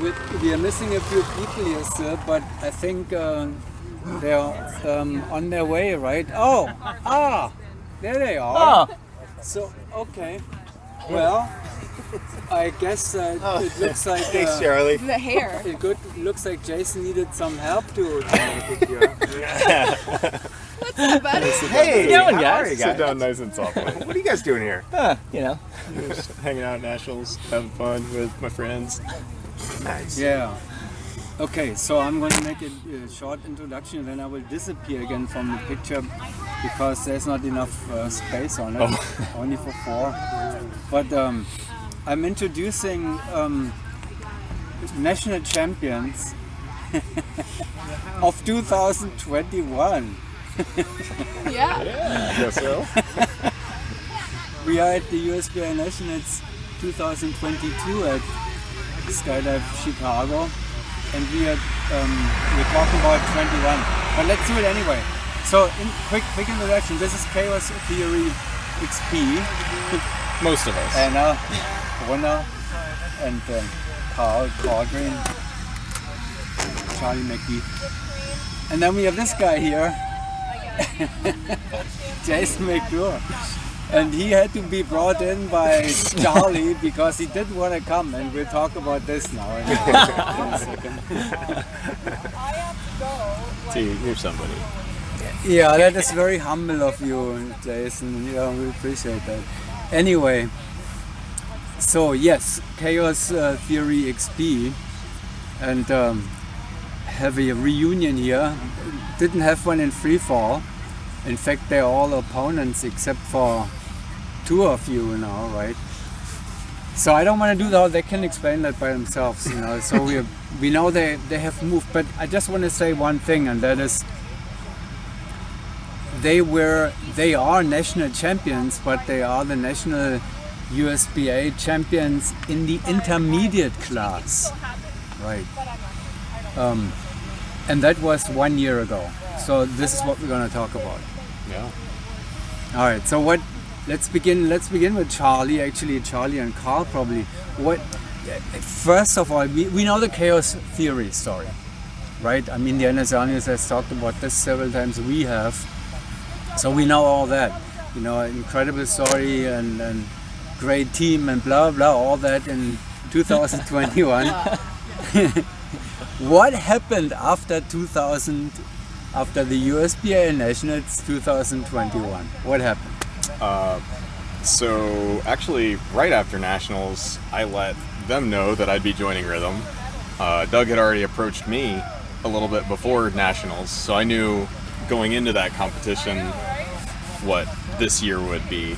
we are missing a few people here still, but I think they're on their way, right? There they are. So, okay. Well, I guess it looks like... Thanks, Charlie. The hair. Looks like Jason needed some help to make it here. What's up, buddy? Hey, how how are are you guys? Sit down nice and softly. What are you guys doing here? Just hanging out at Nationals, having fun with my friends. Nice. Yeah. Okay, so I'm going to make a short introduction, and then I will disappear again from the picture because there's not enough space on it, only for 4. But I'm introducing national champions of 2021. Yeah. I guess so. We are at the USBI Nationals 2022 at Skydive Chicago, and we're talking about 21. But let's do it anyway. So, quick introduction. This is Kaos Theory XP. Most of us. Anna, Brunner, and Carl Green, Charlie McGee. And then we have this guy here, Jason McDure. And he had to be brought in by Charlie because he didn't want to come, and we'll talk about this now in a second. See, you're somebody. Yeah, that is very humble of you, Jason. Yeah, we appreciate that. Anyway, so yes, Chaos Theory XP, and have a reunion here. Didn't have one in free fall. In fact, they're all opponents except for 2 of you now, right? So I don't want to do that. They can explain that by themselves, So we know they have moved, but I just want to say one thing, and that is they are national champions, but they are the national USBA champions in the intermediate class, right? And that was 1 year ago. So this is what we're going to talk about. Yeah. All right. So let's begin with Charlie. Actually, Charlie and Carl probably. First of all, we know the Chaos Theory story, right? I mean, the NSL News has talked about this several times. We have, so we know all that. Incredible story and great team and blah blah, all that in 2021. What happened after the USBA Nationals 2021? What happened? So actually, right after Nationals, I let them know that I'd be joining Rhythm. Doug had already approached me a little bit before Nationals, so I knew going into that competition what this year would be,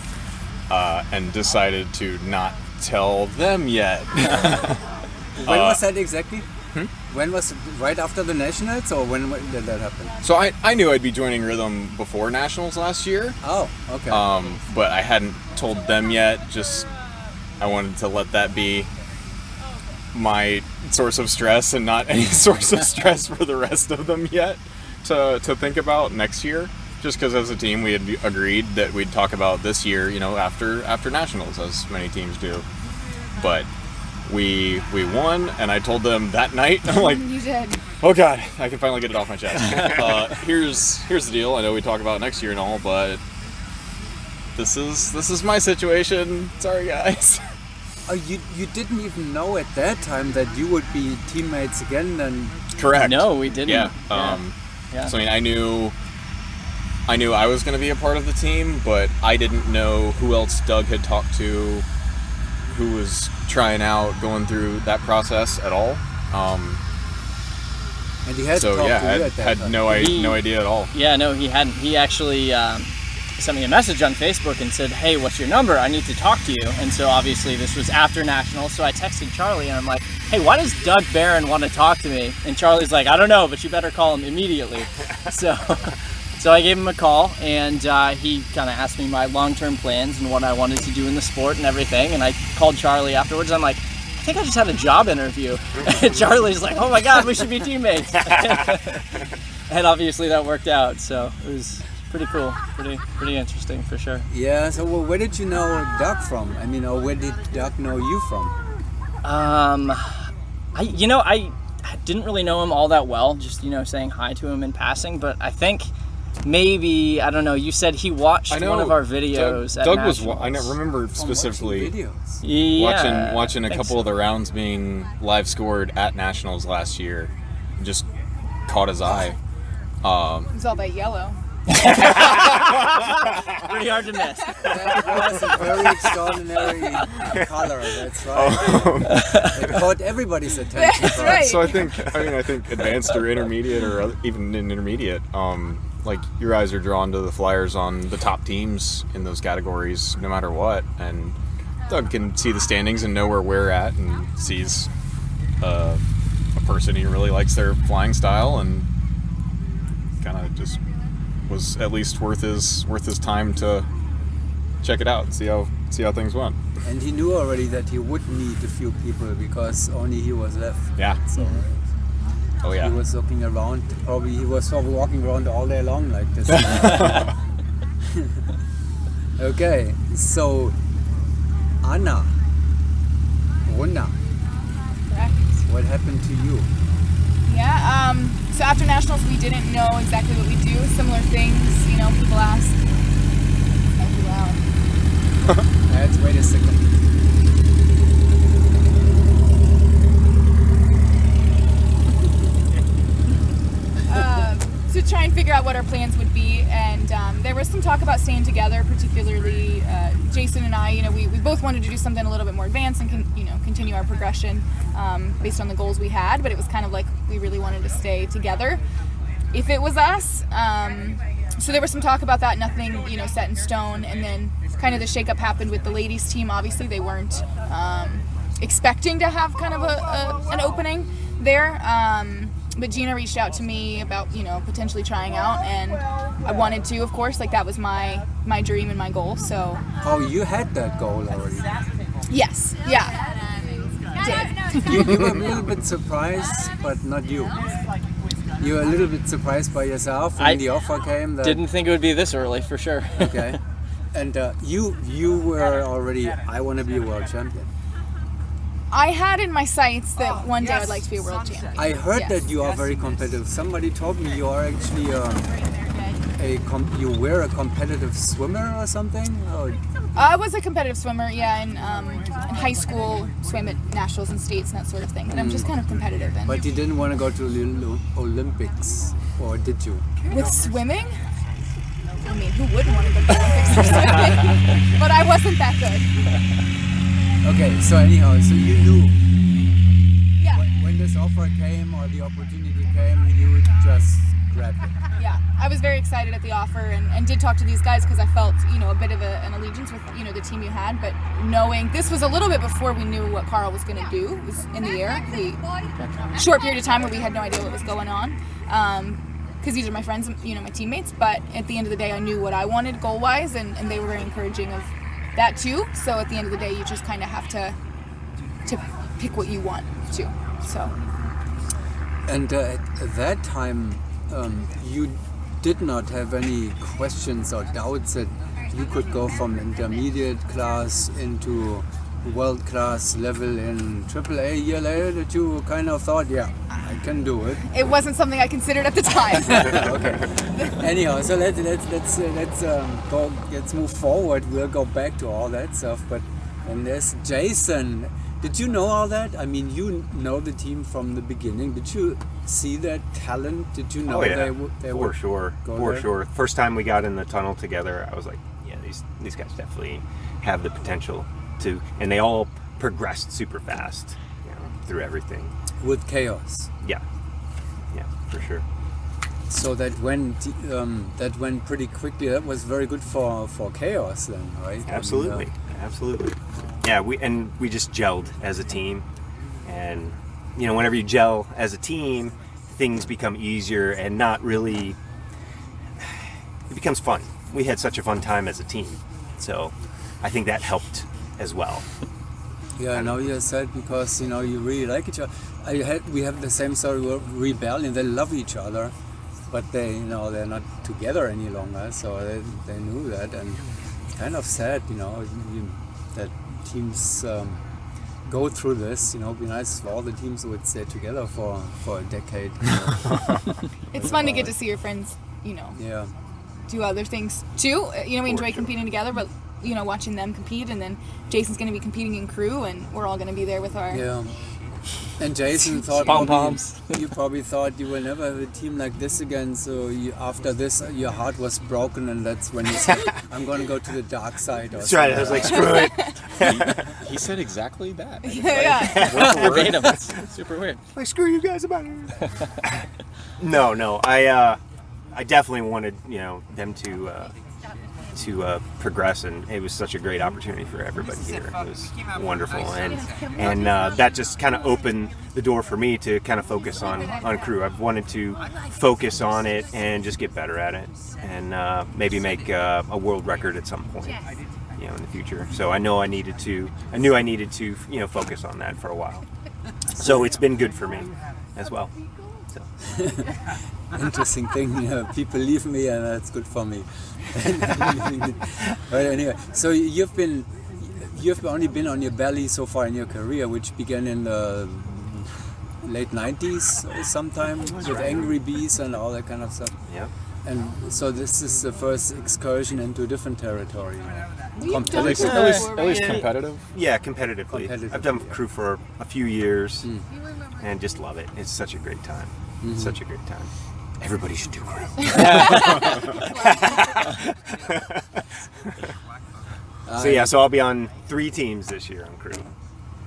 and decided to not tell them yet. When was that exactly? When was it? Right after the Nationals, or when did that happen? So I knew I'd be joining Rhythm before Nationals last year. Oh, okay. But I hadn't told them yet. Just I wanted to let that be my source of stress and not any source of stress for the rest of them yet to think about next year. Just because as a team we had agreed that we'd talk about this year, after Nationals, as many teams do. But we won, and I told them that night. I'm like, You did. oh god, I can finally get it off my chest. Here's the deal. I know we talk about next year and all, but this is my situation. Sorry, guys. Oh, you didn't even know at that time that you would be teammates again, then? Correct. No, we didn't. Yeah. So I mean, I knew I was going to be a part of the team, but I didn't know who else Doug had talked to, who was trying out, going through that process at all. And he had So to talk yeah, to you I at that had time. no idea at all. Yeah, no, he hadn't. He actually sent me a message on Facebook and said, hey, what's your number? I need to talk to you. And so obviously this was after Nationals, so I texted Charlie and I'm like, hey, why does Doug Barron want to talk to me? And Charlie's like, I don't know, but you better call him immediately. So I gave him a call, and he kind of asked me my long-term plans and what I wanted to do in the sport and everything. And I called Charlie afterwards. I'm like, I think I just had a job interview. And Charlie's like, oh my God, we should be teammates. And obviously that worked out. So it was pretty cool, pretty interesting for sure. Yeah. So where did you know Doug from? I mean, or where did Doug know you from? I I didn't really know him all that well, just, saying hi to him in passing, but I think maybe, I don't know, you said he watched one of our videos at Doug Nationals. I remember specifically videos. Yeah, watching a I think couple of the rounds being live scored at Nationals last year. Just caught his eye. It's all that yellow. Pretty hard to miss. That was a very extraordinary color. That's right. It caught everybody's attention. That's right. So I think advanced or intermediate or even in intermediate, like your eyes are drawn to the Flyers on the top teams in those categories, no matter what. And Doug can see the standings and know where we're at, and sees a person he really likes their flying style, and kind of just was at least worth his time to check it out and see how things went. And he knew already that he would need a few people because only he was left. Yeah. So Oh yeah. he was looking around. He was probably walking around all day long like this. Okay, so Anna, Runa, Correct. what happened to you? Yeah. So after nationals, we didn't know exactly what we do. Similar things, people ask. Might be loud. Let's wait a second. To try and figure out what our plans would be, and there was some talk about staying together, particularly Jason and I. We both wanted to do something a little bit more advanced and continue our progression based on the goals we had, but it was kind of like we really wanted to stay together if it was us. So there was some talk about that, nothing set in stone, and then kind of the shakeup happened with the ladies team. Obviously they weren't expecting to have kind of an opening there. But Gina reached out to me about, potentially trying out, and I wanted to, of course, like that was my dream and my goal, so. Oh, you had that goal already. Yes, yeah. Did. You were a little bit surprised, but not you. You were a little bit surprised by yourself when the offer came. That, Didn't think it would be this early, for sure. Okay. And you were already, I want to be a world champion. I had in my sights that one day I'd like to be a world champion. I heard Yes. that you are very competitive. Somebody told me you are actually you were a competitive swimmer or something? Oh, I was a competitive swimmer, yeah, in high school, swam at nationals and states and that sort of thing. But I'm just kind of competitive. And but you didn't want to go to the Olympics, or did you? with swimming, I mean, who wouldn't want to go to the Olympics for swimming? But I wasn't that good. Okay, so anyhow, so you knew Yeah. when this offer came or the opportunity came, you just grabbed it. Yeah, I was very excited at the offer and did talk to these guys because I felt, a bit of an allegiance with, the team you had. But knowing this was a little bit before we knew what Carl was going to do. It was in the air. Short period of time where we had no idea what was going on. Because these are my friends, my teammates. But at the end of the day, I knew what I wanted goal-wise, and they were very encouraging of that too. So at the end of the day, you just kind of have to pick what you want to. So. And at that time, you did not have any questions or doubts that you could go from intermediate class into world class level in AAA a year later, that you kind of thought, yeah, I can do it. It wasn't something I considered at the time. Okay. Anyhow, so let's move forward. We'll go back to all that stuff. But and there's Jason. Did you know all that? I mean, you know the team from the beginning. Did you see that talent? Did you know they would For there? sure. First time we got in the tunnel together, I was like, yeah, these guys definitely have the potential to, and they all progressed super fast, through everything. With Kaos? Yeah, for sure. So that went pretty quickly. That was very good for Kaos then, right? Absolutely. Yeah, we just gelled as a team, and whenever you gel as a team, things become easier and not really. It becomes fun. We had such a fun time as a team, so I think that helped as well. Yeah, now you said because you really like each other. We have the same story with Rebellion. They love each other, but they're not together any longer. So they knew that, and it's kind of sad, that teams go through this. You know, it'd be nice if all the teams would stay together for a decade. It's fun to get to see your friends, you know, Yeah. do other things too. You know, we enjoy competing together, but you know, watching them compete, and then Jason's going to be competing in crew, and we're all going to be there with our. Yeah. And Jason thought Pom-poms. you probably thought you will never have a team like this again. So after this, your heart was broken, and that's when you said, "I'm going to go to the dark side." Or That's right. I was like, screw it. He said exactly that. Yeah. Verbatim. It's super weird. Like, screw you guys about it. No. I definitely wanted, you know, them to progress, and it was such a great opportunity for everybody here. It was wonderful, and that just kind of opened the door for me to kind of focus on crew. I've wanted to focus on it and just get better at it, and maybe make a world record at some point, you know, in the future. So I knew I needed to, you know, focus on that for a while. So it's been good for me as well. So. Interesting thing. You know, people leave me, and that's good for me. But anyway, so you've only been on your belly so far in your career, which began in the late 90s sometime with Angry Bees and all that kind of stuff. Yeah. And so this is the first excursion into a different territory. At least competitive. Yeah, competitively. Competitive, I've done yeah. crew for a few years and just love it. It's such a great time. Such a great time. Everybody should do crew. So I'll be on 3 teams this year on crew.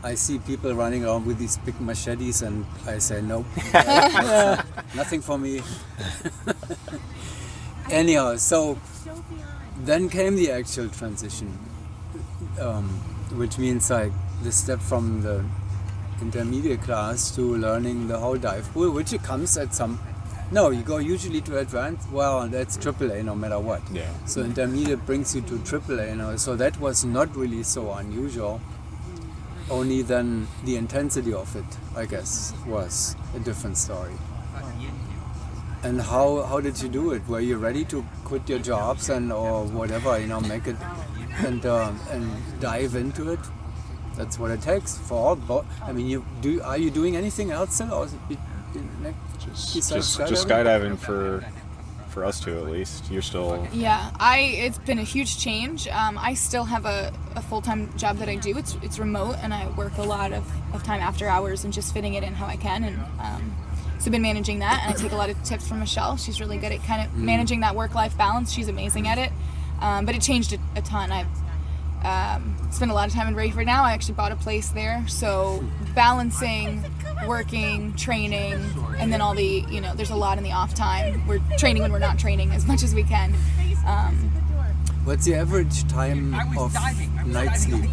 I see people running around with these big machetes, and I say nope, nothing for me. Anyhow, so then came the actual transition, which means like the step from the intermediate class to learning the whole dive pool, which it comes at some. No, you go usually to advanced. Well, that's AAA no matter what. Yeah. So intermediate brings you to AAA, you know. So that was not really so unusual. Only then the intensity of it, I guess, was a different story. And how did you do it? Were you ready to quit your jobs and or whatever, you know, make it and dive into it? That's what it takes for all. I mean, are you doing anything else still, or is it Just skydiving for us two at least. You're still. Yeah, it's been a huge change. I still have a full-time job that I do. It's remote, and I work a lot of time after hours and just fitting it in how I can. And so I've been managing that, and I take a lot of tips from Michelle. She's really good at kind of managing that work-life balance. She's amazing at it. But it changed a ton. I've spent a lot of time in Rayford now. I actually bought a place there, so balancing working, training, and then all the, you know, there's a lot in the off time. We're training when we're not training as much as we can. What's the average time of night sleep?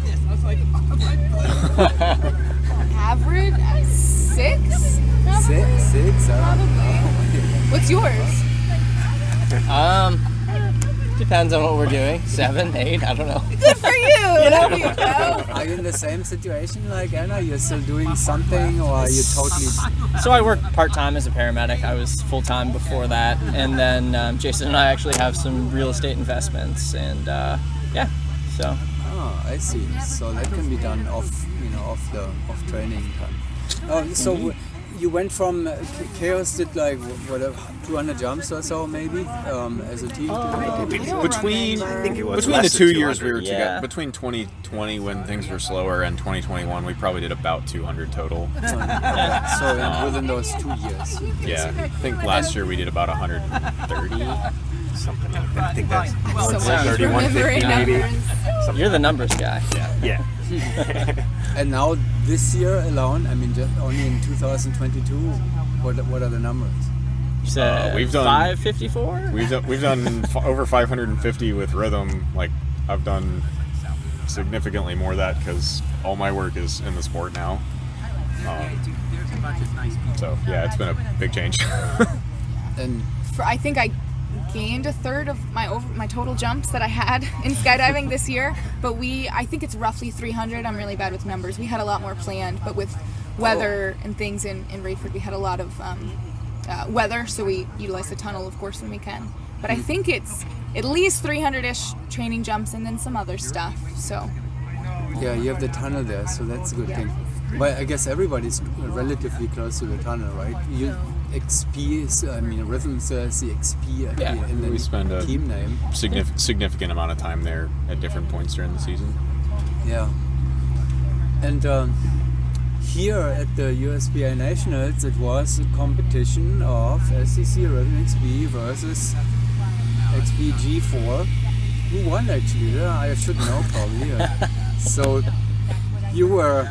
Average? 6? Probably. Six? Probably. What's yours? Depends on what we're doing. 7, 8, I don't know. Good for you! There you go. Are you in the same situation like Anna? You're still doing something, or are you totally... So I work part-time as a paramedic. I was full-time before that. And then Jason and I actually have some real estate investments. And so. Oh, I see. So that can be done off training time. Oh, so you went from Kaos did like whatever 200 jumps or so maybe as a team. Between I think it was between the less 2 than years we 200. were together, between 2020 when things were slower and 2021, we probably did about 200 total. So within those 2 years. Yeah, I think last year we did about 130. Something like that. I think that's So much 31, 50 remembering maybe. numbers. You're the numbers guy. Yeah. And now this year alone, I mean, just only in 2022, what are the numbers? You said We've done 554? We've done over 550 with rhythm. Like I've done significantly more of that because all my work is in the sport now. So yeah, it's been a big change. And I think I gained a third of my total jumps that I had in skydiving this year, but I think it's roughly 300. I'm really bad with numbers. We had a lot more planned, but with weather and things in Rayford, we had a lot of weather, so we utilize the tunnel, of course, when we can. But I think it's at least 300-ish training jumps and then some other stuff. So Yeah, you have the tunnel there, so that's a good thing. But I guess everybody's relatively close to the tunnel, right? You XP is, I mean, Rhythm says the XP in the we spend a team name. significant amount of time there at different points during the season. Yeah. And here at the USBA Nationals, it was a competition of SEC Rhythm XP versus XP G4. Who won actually? Yeah, I should know probably. So you were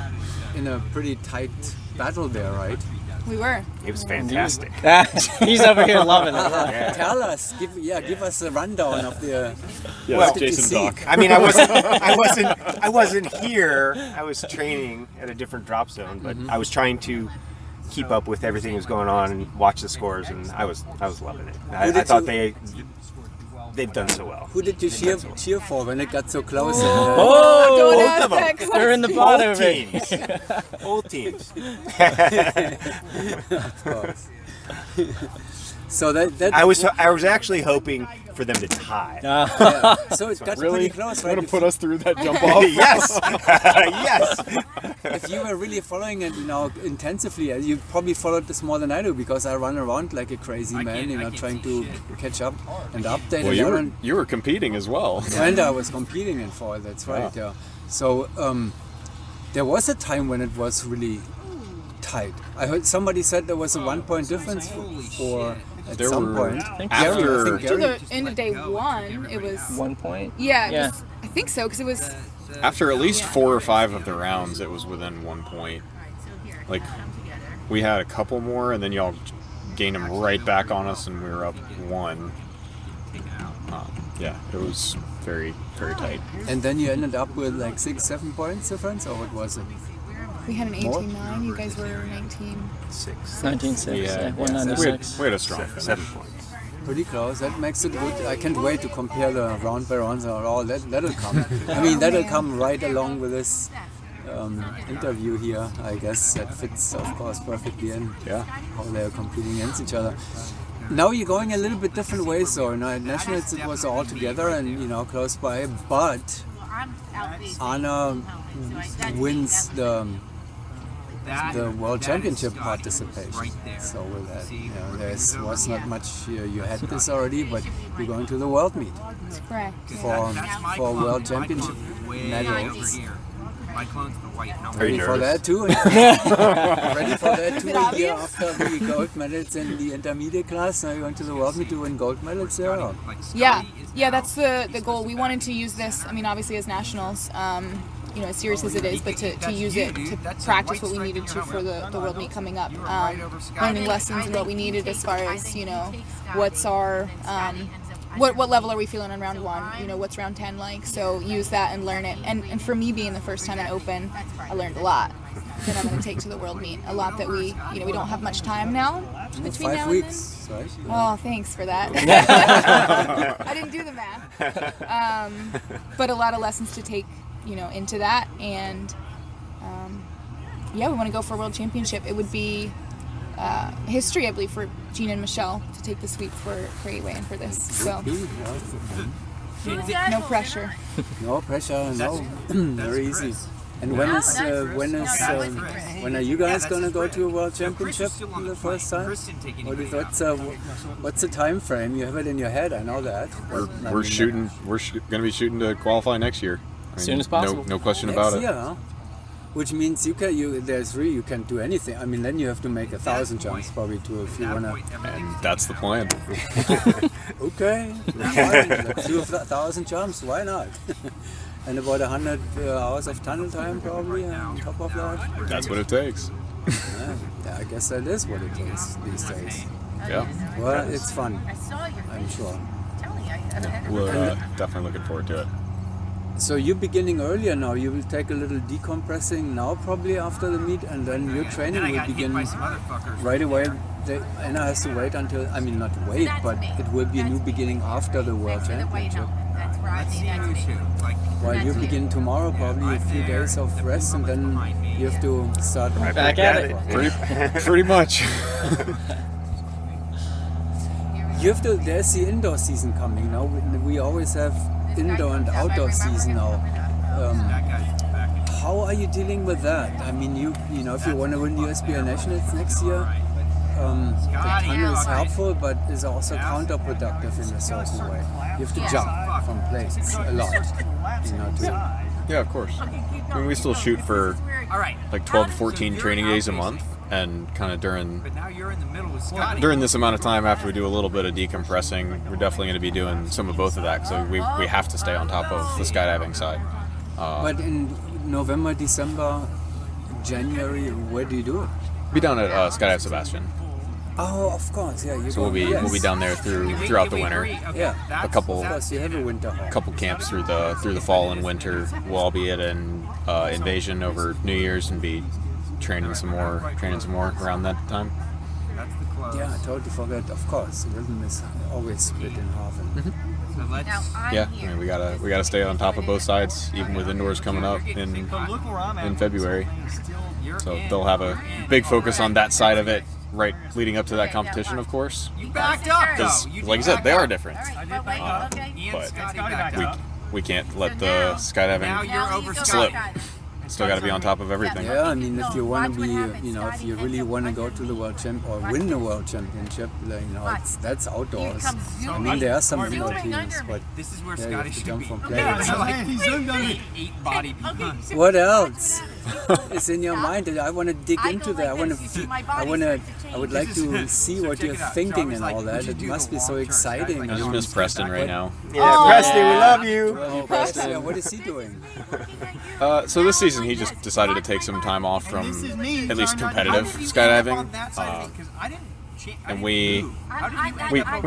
in a pretty tight battle there, right? We were. It was fantastic. He's over here loving it. Yeah. Tell us, give us a rundown of the. Yeah, Well, did you Jason see? Doc. I mean, I wasn't here. I was training at a different drop zone, but I was trying to keep up with everything that was going on and watch the scores, and I was loving it. I thought they've done so well. Who did you cheer for when it got so close? Oh, Don't both ask of them. that they're in the Both bottom of it. teams. Both teams. Of course. So that I was actually hoping for them to tie. yeah. So it got Really? pretty close, You right? want to put us through that jump off? Yes, yes. If you were really following it, intensively, you probably followed this more than I do because I run around like a crazy man, trying to catch up and update. Well, and you were competing as well. and I was competing in fall. That's right. Yeah. So there was a time when it was really tight. I heard somebody said there was a 1 point difference for at There some were- point. after- I think To Gary, the end of day one, it was. 1 point. Yeah, it Yeah. was- I think so, because it was. After at least 4 or 5 of the rounds, it was within 1 point. Like, we had a couple more, and then y'all gained them right back on us, and we were up 1. Yeah, it was very, very tight. and then you ended up with like 6-7 points difference, or what was it? We had an More? 18-9. You guys were 19. 19-6. Yeah, we 196. had a strong finish. 7 points. Pretty close. That makes it good. I can't wait to compare the round by rounds or all. That'll come. I mean, that'll come right along with this interview here. I guess that fits, of course, perfectly in. Yeah. How they're competing against each other. Now you're going a little bit different ways, though. At Nationals it was all together and close by, but Anna wins the World Championship participation. So with that, there was not much. You had this already, but you're going to the World Meet That's correct. for World Championship medals. Very Ready for nervous. that too? Ready for that too? A year obvious? after the gold medals in the intermediate class, now you're going to the World Meet to win gold medals there? Or? Yeah, that's the goal. We wanted to use this, I mean, obviously as nationals, as serious as it is, but to use it to practice what we needed to for the World Meet coming up. Learning lessons and what we needed as far as, what's our, what level are we feeling in round 1? What's round 10 like? So use that and learn it. And for me being the first time in Open, I learned a lot that I'm going to take to the World Meet. A lot that we don't have much time now between 5 now and then. weeks, right? Oh, thanks for that. I didn't do the math. But a lot of lessons to take, into that. And we want to go for a world championship. It would be history, I believe, for Gina and Michelle to take the sweep for 8-way and for this. So no pressure. No pressure, no. Very easy. And when are you guys gonna go to a world championship for the first time? What's the time frame? You have it in your head. I know that. We're shooting. We're going to be shooting to qualify next year. As soon as possible. No question about it. Yeah. Which means you can do anything. I mean, then you have to make 1,000 jumps probably too if you wanna. And that's the plan. Okay, fine. Let's do 1,000 jumps. Why not? And about 100 hours of tunnel time probably on top of that. That's what it takes. Yeah, I guess that is what it is these days. Yeah. Well, it's fun, I'm sure. We're definitely looking forward to it. So you're beginning earlier now. You will take a little decompressing now probably after the meet, and then your training will begin right away. Anna has to wait until, I mean not wait, but it will be a new beginning after the World Championship. While you begin tomorrow, probably a few days of rest, and then you have to start Back at it. Pretty much. You have to. There's the indoor season coming now. We always have indoor and outdoor season now. How are you dealing with that? I mean, you know, if you want to win the USBA Nationals next year, the tunnel is helpful, but is also counterproductive in a certain way. You have to jump from places a lot, you know, Yeah, of course. I mean, we still shoot for like 12 to 14 training days a month, and kind of during this amount of time after we do a little bit of decompressing, we're definitely going to be doing some of both of that, so we have to stay on top of the skydiving side. But in November, December, January, where do you do it? Be down at Skydive Sebastian. Oh, of course, yeah. So we'll be down there throughout the winter. Yeah, A couple of course, you have a winter hall. camps through the fall and winter. We'll all be at an Invasion over New Year's and be training some more around that time. Yeah, I totally forgot. Of course, the rhythm is always split in half. And Yeah, I mean we gotta stay on top of both sides, even with indoors coming up in February. So they'll have a big focus on that side of it, right leading up to that competition, of course. Because, like I said, they are different. But we can't let the skydiving slip. Still got to be on top of everything. yeah, I mean, if you want to be, you know, if you really want to go to the world champ or win the world championship, like, you know, that's outdoors. I mean, there are some indoor teams, but yeah, you have to jump from planes. What else is in your mind that I want to dig into that? I would like to see what you're thinking and all that. It must be so exciting. I just miss Preston right now. Yeah, Preston, we love you. Oh, Preston, yeah, what is he doing? So this season he just decided to take some time off from at least competitive skydiving, and we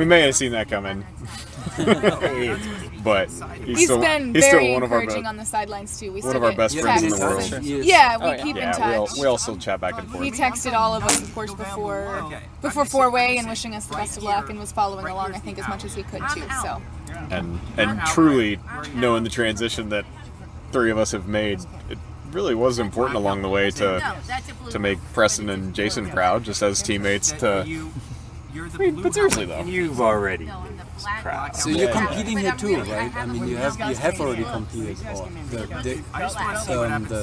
may have seen that coming. But he's still been he's very still one of our encouraging on the sidelines too. We one still of our get best friends in the texts. world. Yeah, we keep in Yeah, touch. we all still chat back and forth. He texted all of us, of course, before four-way and wishing us the best of luck, and was following along, I think, as much as he could too. So. And truly knowing the transition that three of us have made, it really was important along the way to make Preston and Jason proud, just as teammates. But seriously though, You've already proud. So you're competing here too, right? I mean, you have already competed. Or the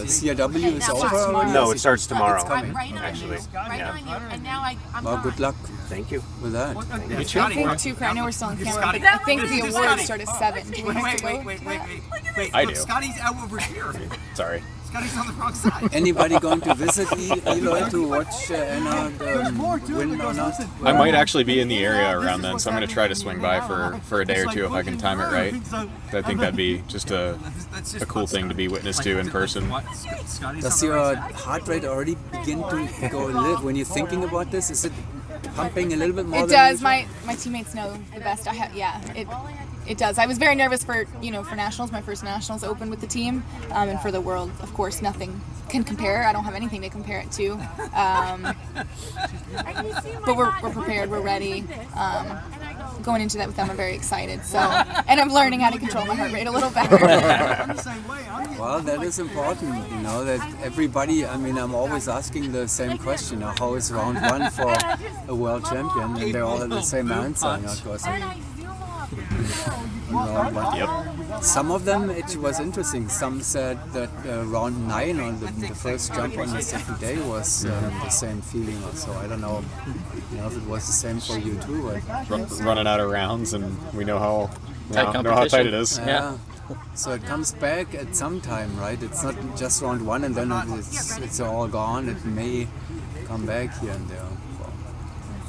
CRW is over already? No, it starts tomorrow. It's coming. Actually, yeah. Well, good luck Thank you. with that. I think too. I know we're still on camera, but I think the awards start at 7. Do we have to go? I do. Scotty's out over here. Sorry. Scotty's on the wrong side. Anybody going to visit Eloy to watch Anna win or not? I might actually be in the area around then, so I'm going to try to swing by for a day or two if I can time it right. I think that'd be just a cool thing to be witness to in person. Does your heart rate already begin to go a little when you're thinking about this? Is it pumping a little bit more? It does. My teammates know the best. It does. I was very nervous for nationals. My first nationals open with the team, and for the world, of course, nothing can compare. I don't have anything to compare it to. But we're prepared. We're ready. Going into that with them, I'm very excited. So, and I'm learning how to control my heart rate a little better. Well, that is important, that everybody, I mean, I'm always asking the same question, how is round one for a world champion? And they're all the same answer, of course. But some of them, it was interesting. Some said that round 9 on the first jump on the second day was the same feeling also. I don't know, if it was the same for you too. But Running out of rounds, and we know how tight it is. yeah. So it comes back at some time, right? It's not just round 1 and then it's all gone. It may come back here and there.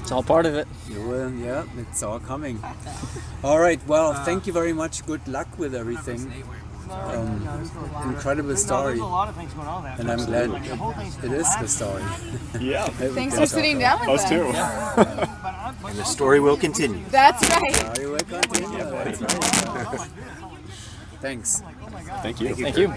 It's all part of it. You will, yeah, it's all coming. All right, well, thank you very much. Good luck with everything. Incredible story. And I'm glad it is the story. Yeah. Thanks for sitting down with Us us. too. And the story will continue. That's right. Sorry, we'll continue. That's right. Thanks. Thank you. Thank you.